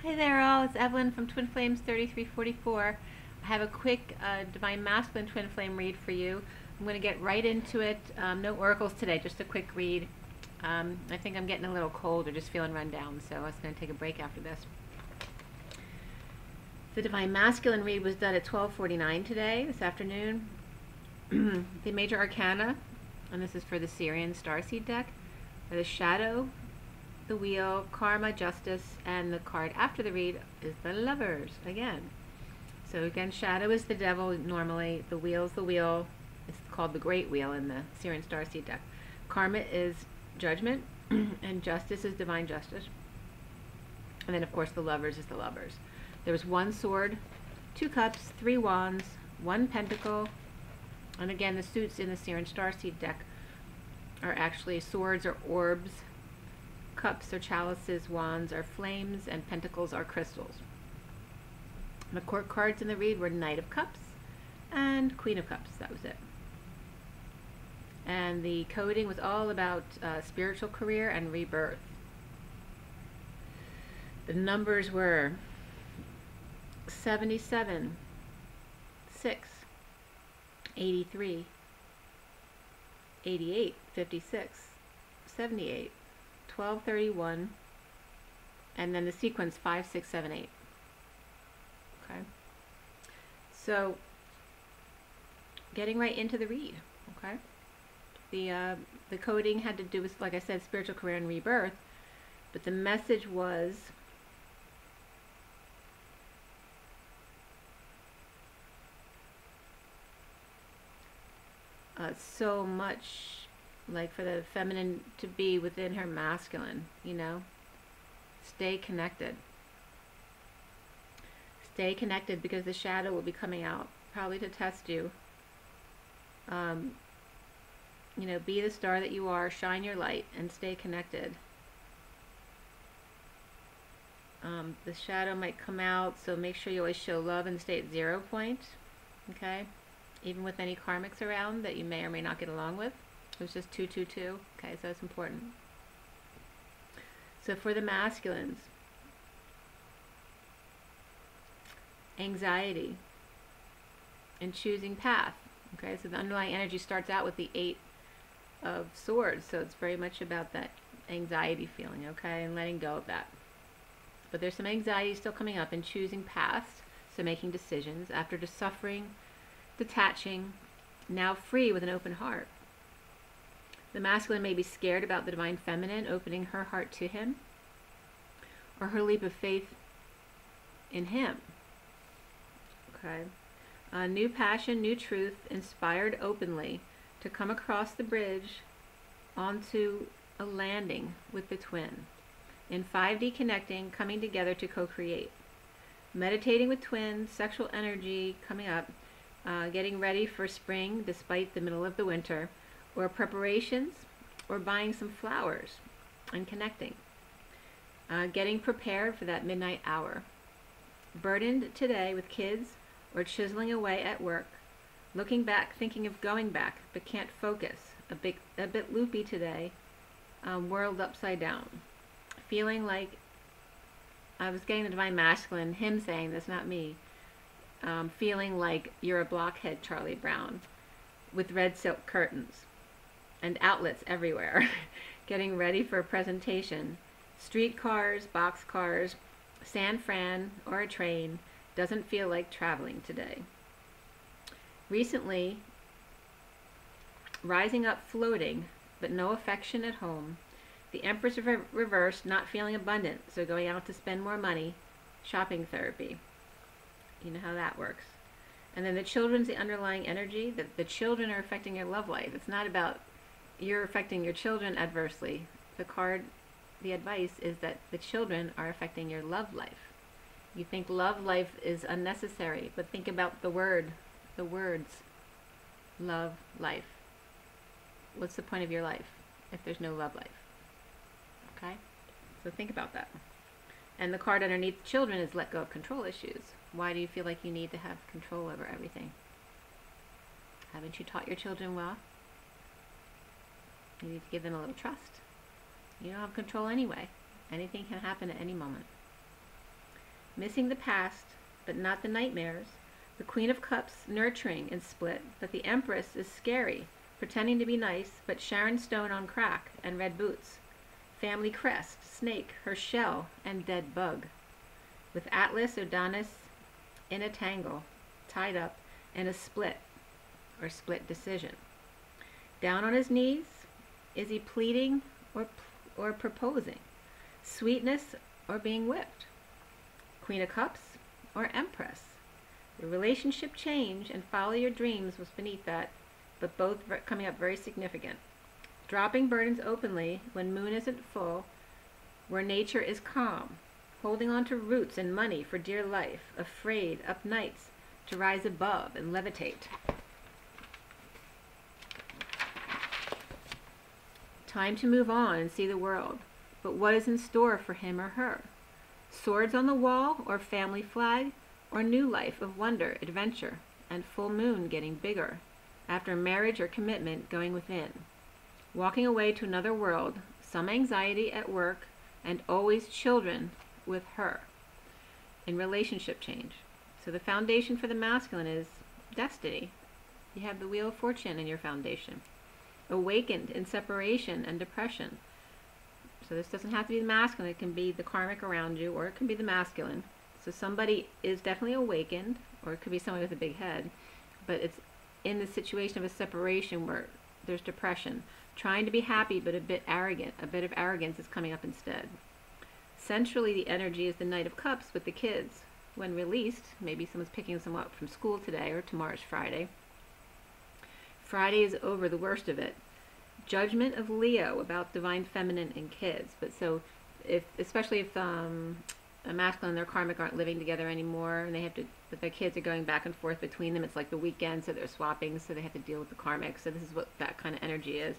Hi there all, it's Evelyn from Twin Flames 3344. I have a quick Divine Masculine Twin Flame read for you. I'm going to get right into it. No oracles today, just a quick read. I think I'm getting a little cold or just feeling run down, so I was going to take a break after this. The Divine Masculine read was done at 12:49 today, this afternoon. The major arcana, and this is for the Sirian Starseed deck, are the Shadow, the Wheel, Karma, Justice, and the card after the read is the Lovers again. So again, Shadow is the devil normally, the Wheel is the wheel, it's called the Great Wheel in the Sirian Starseed deck. Karma is Judgment, and Justice is Divine Justice. And then of course the Lovers is the Lovers. There was one sword, 2 cups, 3 wands, 1 pentacle, and again the suits in the Sirian Starseed deck are actually swords or orbs, cups or chalices, wands are flames, and pentacles are crystals. The court cards in the read were Knight of Cups and Queen of Cups. That was it. And the coding was all about spiritual career and rebirth. The numbers were 77, 6, 83, 88, 56, 78, 1231, and then the sequence 5, 6, 7, 8. Okay, so getting right into the read. Okay, the coding had to do with, like I said, spiritual career and rebirth, but the message was so much like for the feminine to be within her masculine, you know. Stay connected. Stay connected because the shadow will be coming out, probably to test you. You know, be the star that you are, shine your light, and stay connected. The shadow might come out, so make sure you always show love and stay at 0 point, okay? Even with any karmics around that you may or may not get along with. It was just 222. Okay, so that's important. So for the masculines, anxiety and choosing path. Okay, so the underlying energy starts out with the 8 of Swords, so it's very much about that anxiety feeling, okay, and letting go of that. But there's some anxiety still coming up in choosing paths, so making decisions after just suffering, detaching, now free with an open heart. The masculine may be scared about the divine feminine opening her heart to him, or her leap of faith in him. Okay, new passion, new truth, inspired openly to come across the bridge onto a landing with the twin. In 5D connecting, coming together to co-create. Meditating with twins, sexual energy coming up, getting ready for spring despite the middle of the winter, or preparations, or buying some flowers and connecting. Getting prepared for that midnight hour. Burdened today with kids or chiseling away at work. Looking back, thinking of going back, but can't focus. A bit loopy today. World upside down. Feeling like, I was getting the Divine Masculine, him saying this, not me. Feeling like you're a blockhead, Charlie Brown, with red silk curtains and outlets everywhere. Getting ready for a presentation. Street cars, box cars, San Fran, or a train. Doesn't feel like traveling today. Recently, rising up floating, but no affection at home. The Empress reversed, not feeling abundant, so going out to spend more money. Shopping therapy. You know how that works. And then the children's the underlying energy, that the children are affecting your love life. It's not about you're affecting your children adversely. The card, the advice is that the children are affecting your love life. You think love life is unnecessary, but think about the words, love life. What's the point of your life if there's no love life? Okay, so think about that. And the card underneath children is let go of control issues. Why do you feel like you need to have control over everything? Haven't you taught your children well? You need to give them a little trust. You don't have control anyway. Anything can happen at any moment. missing the past, but not the nightmares. The Queen of Cups, nurturing and split, but the Empress is scary, pretending to be nice, but Sharon Stone on crack and red boots. Family crest, snake, her shell, and dead bug. With Atlas Adonis in a tangle, tied up, and a split, or split decision. Down on his knees, is he pleading or proposing? Sweetness or being whipped? Queen of Cups or Empress? The relationship change and follow your dreams was beneath that, but both coming up very significant. Dropping burdens openly when moon isn't full, where nature is calm, holding on to roots and money for dear life, afraid up nights to rise above and levitate. Time to move on and see the world, but what is in store for him or her? Swords on the wall or family flag, or new life of wonder, adventure, and full moon getting bigger, after marriage or commitment going within. Walking away to another world, some anxiety at work, and always children with her. In relationship change. So the foundation for the masculine is destiny. You have the Wheel of Fortune in your foundation. Awakened in separation and depression. So this doesn't have to be the masculine. It can be the karmic around you, or it can be the masculine. So somebody is definitely awakened, or it could be somebody with a big head, but it's in the situation of a separation where there's depression. Trying to be happy, but a bit arrogant. A bit of arrogance is coming up instead. Centrally, the energy is the Knight of Cups with the kids. When released, maybe someone's picking someone up from school today, or tomorrow's Friday. Friday is over, the worst of it. Judgment of Leo about divine feminine and kids. But so, especially if a masculine and their karmic aren't living together anymore, and they have to, but their kids are going back and forth between them. It's like the weekend, so they're swapping, so they have to deal with the karmic. So this is what that kind of energy is.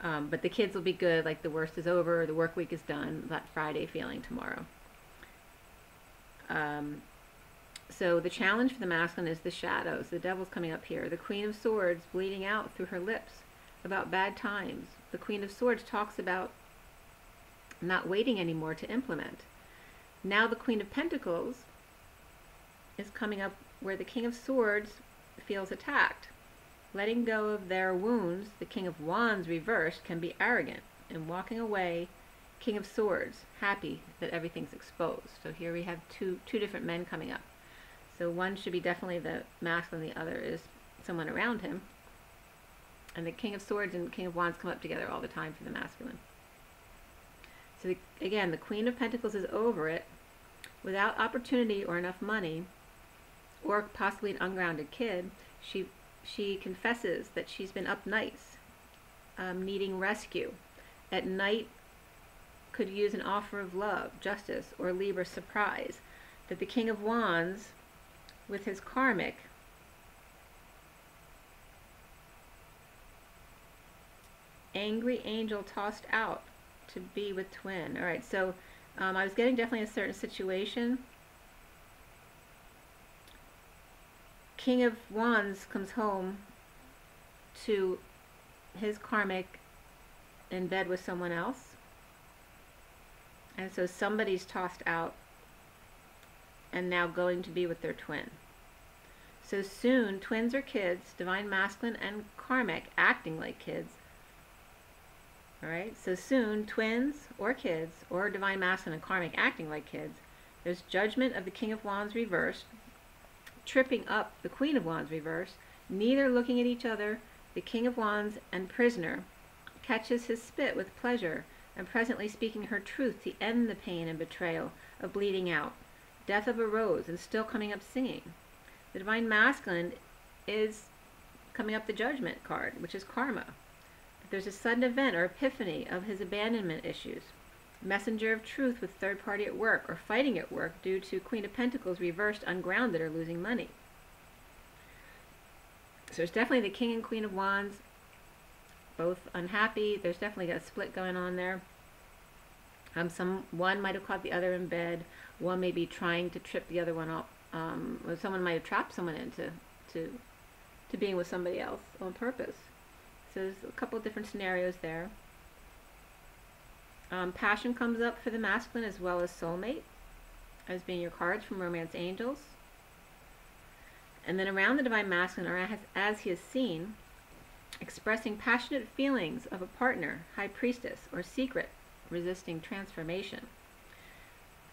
But the kids will be good, like the worst is over, the work week is done, that Friday feeling tomorrow. So the challenge for the masculine is the shadows. The devil's coming up here. The Queen of Swords bleeding out through her lips about bad times. The Queen of Swords talks about not waiting anymore to implement. Now the Queen of Pentacles is coming up where the King of Swords feels attacked. Letting go of their wounds, the King of Wands reversed can be arrogant, and walking away, King of Swords, happy that everything's exposed. So here we have two different men coming up. So one should be definitely the masculine, the other is someone around him. And the King of Swords and the King of Wands come up together all the time for the masculine. So again, the Queen of Pentacles is over it, without opportunity or enough money, or possibly an ungrounded kid. She confesses that she's been up nights, needing rescue. At night, could use an offer of love, justice, or Libra surprise. That the King of Wands, with his karmic, angry angel tossed out to be with twin. All right, so I was getting definitely a certain situation. King of Wands comes home to his karmic in bed with someone else. And so somebody's tossed out and now going to be with their twin. So soon, twins or kids, divine masculine and karmic, acting like kids. All right, so soon, twins or kids, or divine masculine and karmic acting like kids. There's judgment of the King of Wands reversed, tripping up the Queen of Wands reversed, neither looking at each other. The King of Wands and prisoner catches his spit with pleasure, and presently speaking her truth to end the pain and betrayal of bleeding out. Death of a rose, and still coming up singing. The divine masculine is coming up the judgment card, which is karma. But there's a sudden event or epiphany of his abandonment issues. Messenger of truth with third party at work or fighting at work due to Queen of Pentacles reversed, ungrounded, or losing money. So there's definitely the King and Queen of Wands, both unhappy. There's definitely a split going on there. One might have caught the other in bed. One may be trying to trip the other one up. Or someone might have trapped someone into being with somebody else on purpose. So there's a couple of different scenarios there. Passion comes up for the masculine as well as soulmate. as being your cards from Romance Angels. And then around the Divine Masculine, or as he is seen, expressing passionate feelings of a partner, High Priestess, or secret, resisting transformation.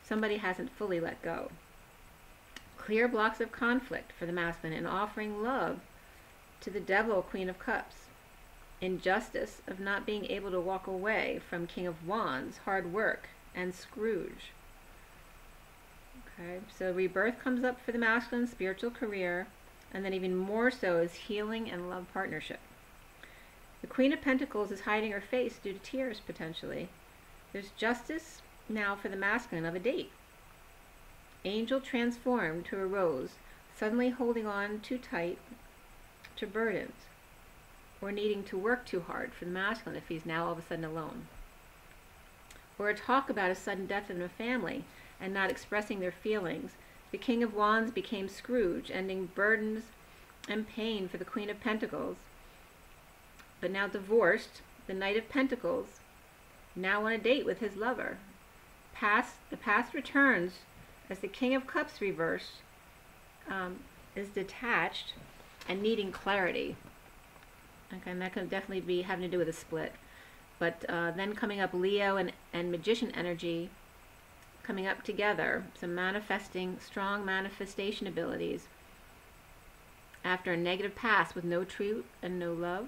Somebody hasn't fully let go. Clear blocks of conflict for the masculine and offering love to the Devil, Queen of Cups. Injustice of not being able to walk away from King of Wands, hard work, and Scrooge. Okay, so rebirth comes up for the masculine, spiritual career, and then even more so is healing and love partnership. The Queen of Pentacles is hiding her face due to tears, potentially. There's justice now for the masculine of a date. Angel transformed to a rose, suddenly holding on too tight to burdens, or needing to work too hard for the masculine if he's now all of a sudden alone. Or a talk about a sudden death in a family and not expressing their feelings. The King of Wands became Scrooge, ending burdens and pain for the Queen of Pentacles. But now divorced, the Knight of Pentacles, now on a date with his lover. The past returns as the King of Cups reverse is detached and needing clarity. Okay, and that can definitely be having to do with a split. But then coming up Leo and Magician energy coming up together, some manifesting, strong manifestation abilities after a negative past with no truth and no love.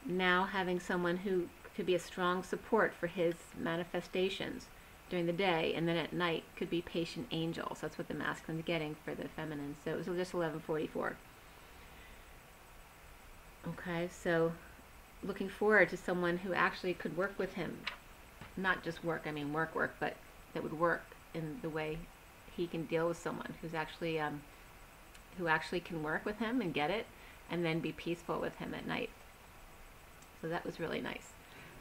Now having someone who could be a strong support for his manifestations during the day, and then at night could be patient angels. That's what the masculine's getting for the feminine. So it was just 1144. Okay, so looking forward to someone who actually could work with him. Not just work, I mean work, but that would work in the way he can deal with someone who's actually who actually can work with him and get it, and then be peaceful with him at night. So that was really nice.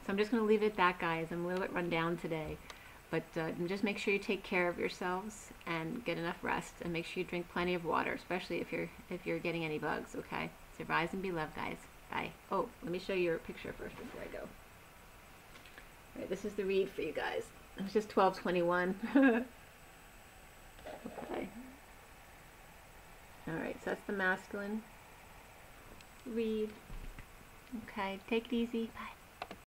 So I'm just going to leave it at that, guys. I'm a little bit run down today. But just make sure you take care of yourselves and get enough rest, and make sure you drink plenty of water, especially if you're getting any bugs, okay? So rise and be loved, guys. Bye. Oh, let me show you your picture first before I go. All right, this is the read for you guys. It's just 12:21. Okay. All right, so that's the masculine read. Okay, take it easy. Bye.